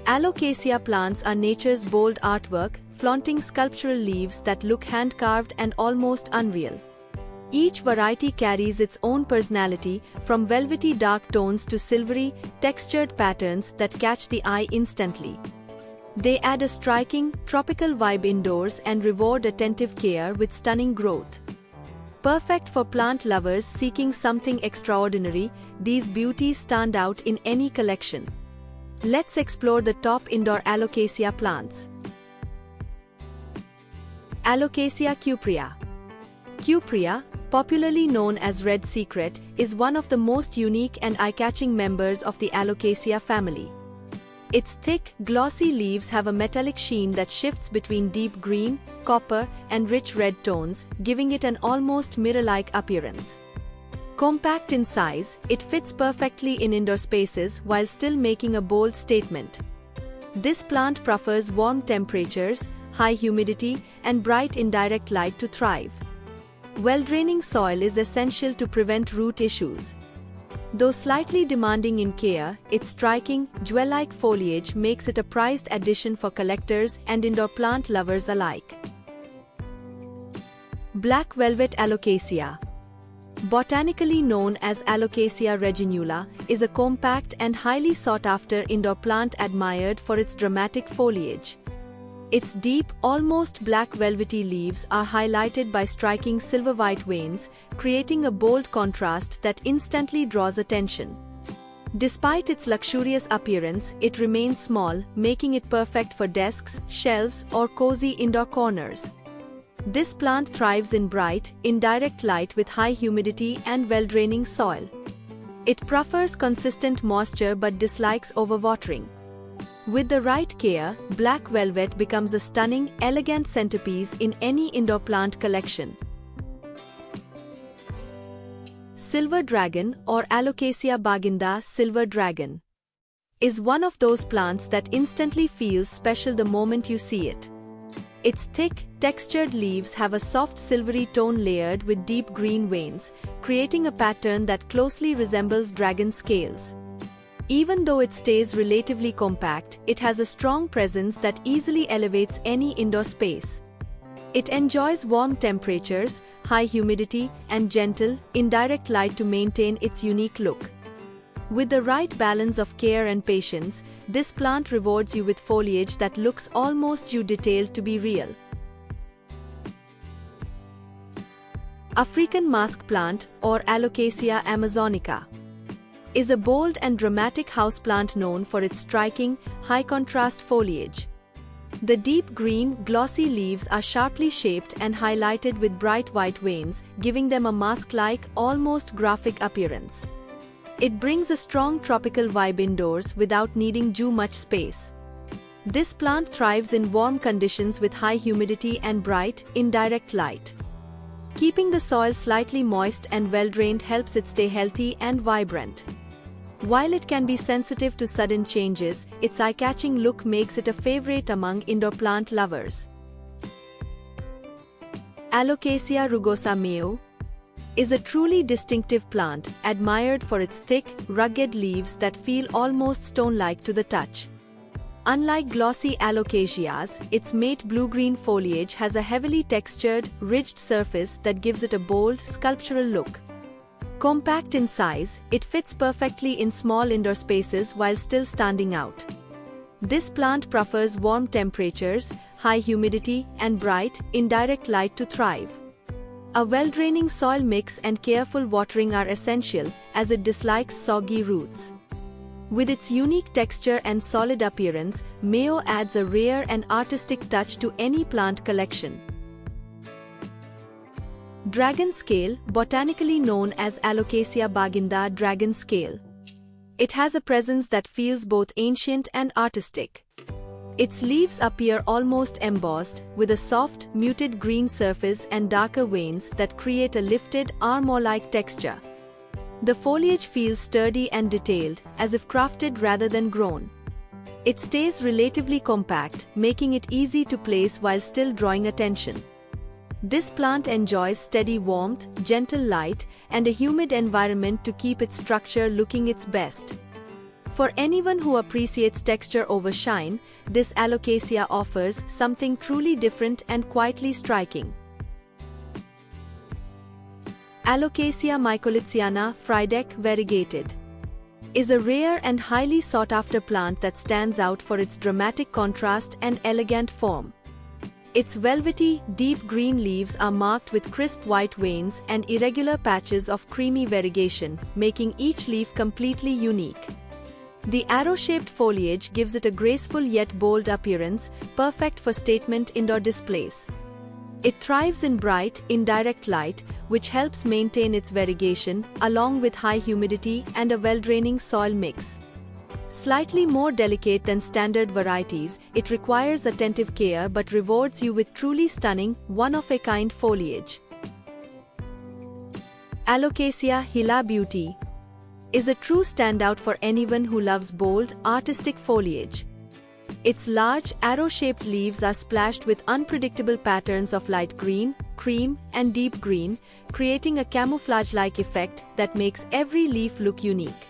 Alocasia plants are nature's bold artwork, flaunting sculptural leaves that look hand-carved and almost unreal. Each variety carries its own personality, from velvety dark tones to silvery, textured patterns that catch the eye instantly. They add a striking, tropical vibe indoors and reward attentive care with stunning growth. Perfect for plant lovers seeking something extraordinary, these beauties stand out in any collection. Let's explore the top indoor Alocasia plants. Alocasia cuprea. Cuprea, popularly known as Red Secret, is one of the most unique and eye-catching members of the Alocasia family. Its thick, glossy leaves have a metallic sheen that shifts between deep green, copper, and rich red tones, giving it an almost mirror-like appearance. Compact in size, it fits perfectly in indoor spaces while still making a bold statement. This plant prefers warm temperatures, high humidity, and bright indirect light to thrive. Well-draining soil is essential to prevent root issues. Though slightly demanding in care, its striking, jewel-like foliage makes it a prized addition for collectors and indoor plant lovers alike. Black Velvet Alocasia. Botanically known as Alocasia reginula, is a compact and highly sought-after indoor plant admired for its dramatic foliage. Its deep, almost black velvety leaves are highlighted by striking silver-white veins, creating a bold contrast that instantly draws attention. Despite its luxurious appearance, it remains small, making it perfect for desks, shelves, or cozy indoor corners. This plant thrives in bright, indirect light with high humidity and well-draining soil. It prefers consistent moisture but dislikes overwatering. With the right care, black velvet becomes a stunning, elegant centerpiece in any indoor plant collection. Silver Dragon, or Alocasia baginda silver dragon, is one of those plants that instantly feels special the moment you see it. Its thick, textured leaves have a soft silvery tone layered with deep green veins, creating a pattern that closely resembles dragon scales. Even though it stays relatively compact, it has a strong presence that easily elevates any indoor space. It enjoys warm temperatures, high humidity, and gentle, indirect light to maintain its unique look. With the right balance of care and patience, this plant rewards you with foliage that looks almost too detailed to be real. African mask plant, or Alocasia amazonica, is a bold and dramatic houseplant known for its striking, high-contrast foliage. The deep green, glossy leaves are sharply shaped and highlighted with bright white veins, giving them a mask-like, almost graphic appearance. It brings a strong tropical vibe indoors without needing too much space. This plant thrives in warm conditions with high humidity and bright, indirect light. Keeping the soil slightly moist and well-drained helps it stay healthy and vibrant. While it can be sensitive to sudden changes, its eye-catching look makes it a favorite among indoor plant lovers. Alocasia rugosa Mayo is a truly distinctive plant, admired for its thick, rugged leaves that feel almost stone-like to the touch. Unlike glossy Alocasias, its mate blue-green foliage has a heavily textured, ridged surface that gives it a bold, sculptural look. Compact in size, it fits perfectly in small indoor spaces while still standing out. This plant prefers warm temperatures, high humidity, and bright, indirect light to thrive. A well-draining soil mix and careful watering are essential, as it dislikes soggy roots. With its unique texture and solid appearance, Mayo adds a rare and artistic touch to any plant collection. Dragon scale, botanically known as Alocasia baginda dragon scale. It has a presence that feels both ancient and artistic. Its leaves appear almost embossed, with a soft, muted green surface and darker veins that create a lifted, armor-like texture. The foliage feels sturdy and detailed, as if crafted rather than grown. It stays relatively compact, making it easy to place while still drawing attention. This plant enjoys steady warmth, gentle light, and a humid environment to keep its structure looking its best. For anyone who appreciates texture over shine, this Alocasia offers something truly different and quietly striking. Alocasia mycolitziana Friedeck variegated is a rare and highly sought-after plant that stands out for its dramatic contrast and elegant form. Its velvety, deep green leaves are marked with crisp white veins and irregular patches of creamy variegation, making each leaf completely unique. The arrow-shaped foliage gives it a graceful yet bold appearance, perfect for statement indoor displays. It thrives in bright, indirect light, which helps maintain its variegation, along with high humidity and a well-draining soil mix. Slightly more delicate than standard varieties, it requires attentive care but rewards you with truly stunning, one-of-a-kind foliage. Alocasia Hila Beauty is a true standout for anyone who loves bold, artistic foliage. Its large, arrow-shaped leaves are splashed with unpredictable patterns of light green, cream, and deep green, creating a camouflage-like effect that makes every leaf look unique.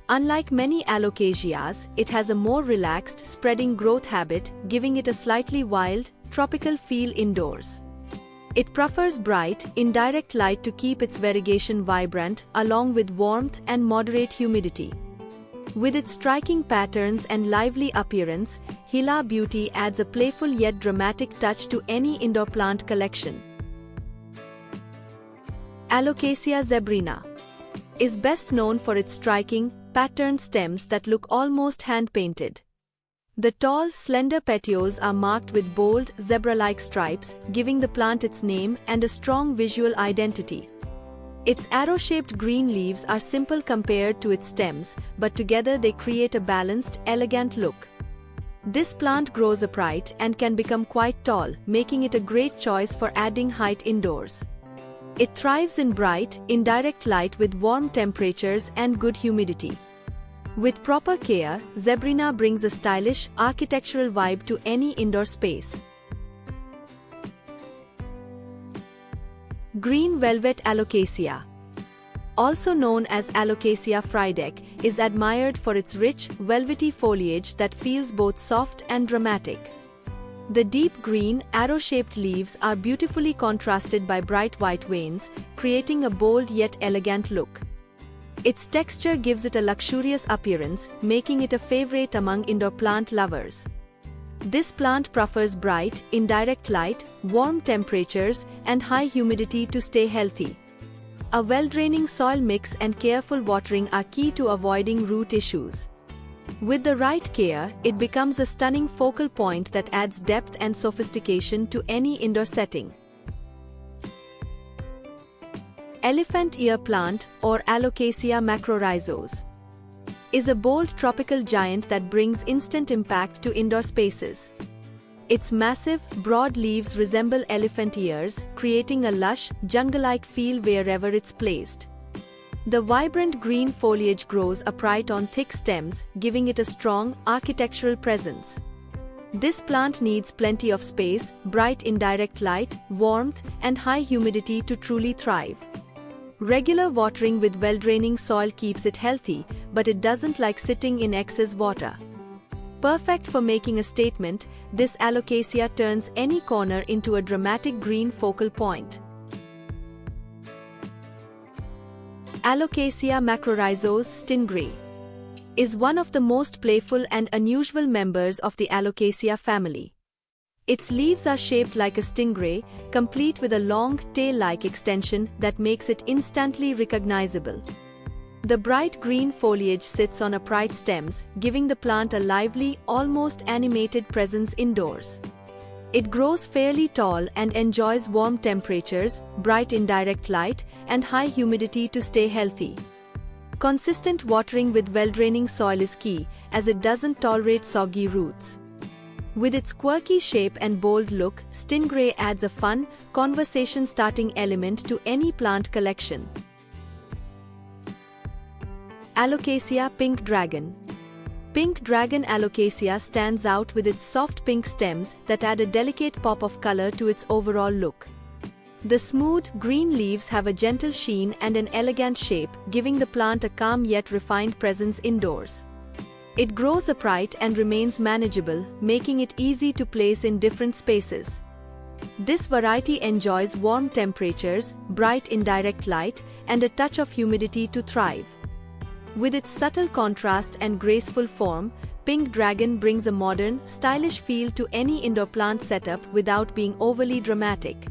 Unlike many Alocasias, it has a more relaxed, spreading growth habit, giving it a slightly wild, tropical feel indoors. It prefers bright, indirect light to keep its variegation vibrant, along with warmth and moderate humidity. With its striking patterns and lively appearance, Hila Beauty adds a playful yet dramatic touch to any indoor plant collection. Alocasia zebrina is best known for its striking, patterned stems that look almost hand-painted. The tall, slender petioles are marked with bold, zebra-like stripes, giving the plant its name and a strong visual identity. Its arrow-shaped green leaves are simple compared to its stems, but together they create a balanced, elegant look. This plant grows upright and can become quite tall, making it a great choice for adding height indoors. It thrives in bright, indirect light with warm temperatures and good humidity. With proper care, zebrina brings a stylish, architectural vibe to any indoor space. Green Velvet Alocasia, also known as Alocasia Friedeck, is admired for its rich, velvety foliage that feels both soft and dramatic. The deep green, arrow-shaped leaves are beautifully contrasted by bright white veins, creating a bold yet elegant look. Its texture gives it a luxurious appearance, making it a favorite among indoor plant lovers. This plant prefers bright, indirect light, warm temperatures, and high humidity to stay healthy. A well-draining soil mix and careful watering are key to avoiding root issues. With the right care, it becomes a stunning focal point that adds depth and sophistication to any indoor setting. Elephant ear plant, or Alocasia macrorhizos, is a bold tropical giant that brings instant impact to indoor spaces. Its massive, broad leaves resemble elephant ears, creating a lush, jungle-like feel wherever it's placed. The vibrant green foliage grows upright on thick stems, giving it a strong, architectural presence. This plant needs plenty of space, bright indirect light, warmth, and high humidity to truly thrive. Regular watering with well-draining soil keeps it healthy, but it doesn't like sitting in excess water. Perfect for making a statement, this Alocasia turns any corner into a dramatic green focal point. Alocasia macrorhizos stingray is one of the most playful and unusual members of the Alocasia family. Its leaves are shaped like a stingray, complete with a long, tail-like extension that makes it instantly recognizable. The bright green foliage sits on upright stems, giving the plant a lively, almost animated presence indoors. It grows fairly tall and enjoys warm temperatures, bright indirect light, and high humidity to stay healthy. Consistent watering with well-draining soil is key, as it doesn't tolerate soggy roots. With its quirky shape and bold look, stingray adds a fun, conversation-starting element to any plant collection. Alocasia Pink Dragon. Pink Dragon Alocasia stands out with its soft pink stems that add a delicate pop of color to its overall look. The smooth, green leaves have a gentle sheen and an elegant shape, giving the plant a calm yet refined presence indoors. It grows upright and remains manageable, making it easy to place in different spaces. This variety enjoys warm temperatures, bright indirect light, and a touch of humidity to thrive. With its subtle contrast and graceful form, Pink Dragon brings a modern, stylish feel to any indoor plant setup without being overly dramatic.